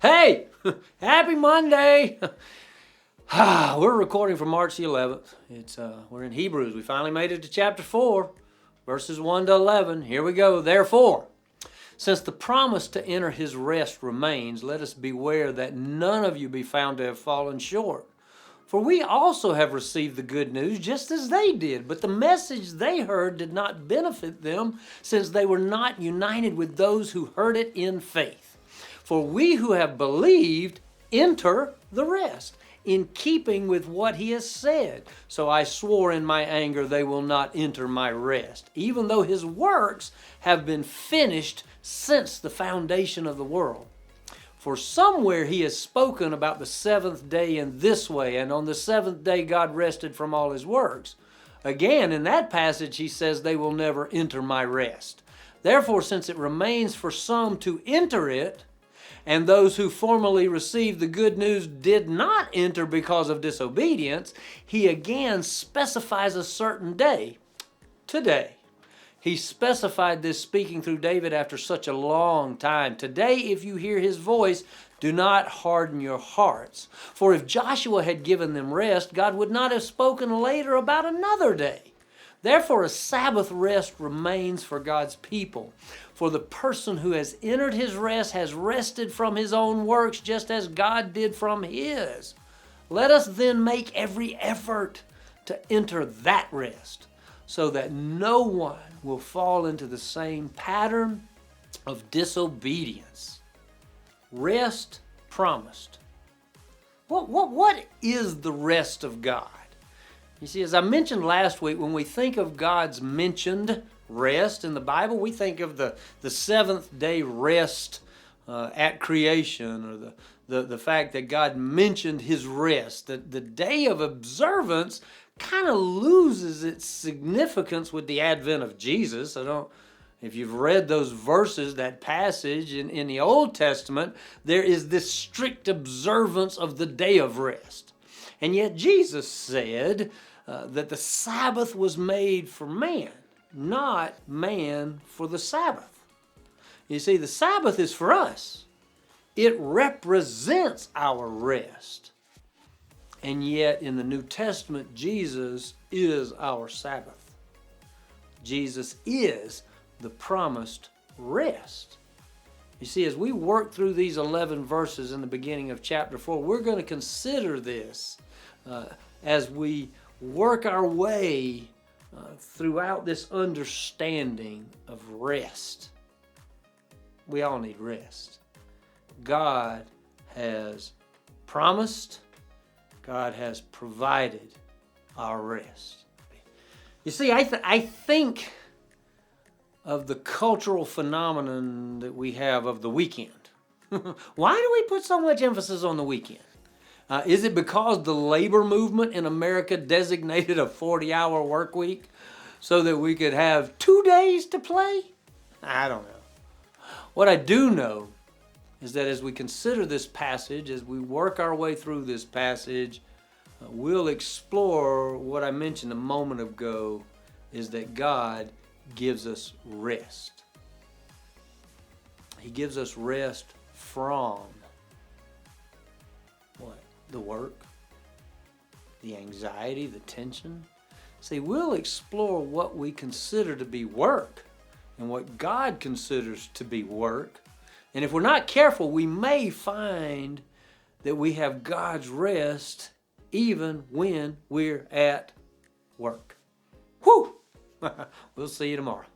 Hey, happy Monday. We're recording for March the 11th. We're in Hebrews. We finally made it to chapter 4, verses 1 to 11. Here we go. Therefore, since the promise to enter his rest remains, let us beware that none of you be found to have fallen short. For we also have received the good news just as they did, but the message they heard did not benefit them, since they were not united with those who heard it in faith. For we who have believed enter the rest, in keeping with what he has said. So I swore in my anger they will not enter my rest, even though his works have been finished since the foundation of the world. For somewhere he has spoken about the seventh day in this way, and on the seventh day God rested from all his works. Again, in that passage he says they will never enter my rest. Therefore, since it remains for some to enter it, and those who formerly received the good news did not enter because of disobedience, he again specifies a certain day, today. He specified this speaking through David after such a long time. Today, if you hear his voice, do not harden your hearts. For if Joshua had given them rest, God would not have spoken later about another day. Therefore, a Sabbath rest remains for God's people. For the person who has entered his rest has rested from his own works, just as God did from his. Let us then make every effort to enter that rest, so that no one will fall into the same pattern of disobedience. Rest promised. What is the rest of God? You see, as I mentioned last week, when we think of God's mentioned rest in the Bible, we think of the seventh day rest at creation, or the fact that God mentioned his rest. The day of observance kind of loses its significance with the advent of Jesus. If you've read those verses, that passage in the Old Testament, there is this strict observance of the day of rest. And yet Jesus said that the Sabbath was made for man, not man for the Sabbath. You see, the Sabbath is for us. It represents our rest. And yet in the New Testament, Jesus is our Sabbath. Jesus is the promised rest. You see, as we work through these 11 verses in the beginning of chapter 4, we're going to consider this as we work our way throughout this understanding of rest. We all need rest. God has promised, God has provided our rest. You see, I think of the cultural phenomenon that we have of the weekend. Why do we put so much emphasis on the weekend? Is it because the labor movement in America designated a 40-hour work week so that we could have 2 days to play? I don't know. What I do know is that as we consider this passage, as we work our way through this passage, we'll explore what I mentioned a moment ago, is that God gives us rest. He gives us rest from what? The work, the anxiety, the tension. See, we'll explore what we consider to be work and what God considers to be work. And if we're not careful, we may find that we have God's rest even when we're at work. Whew! We'll see you tomorrow.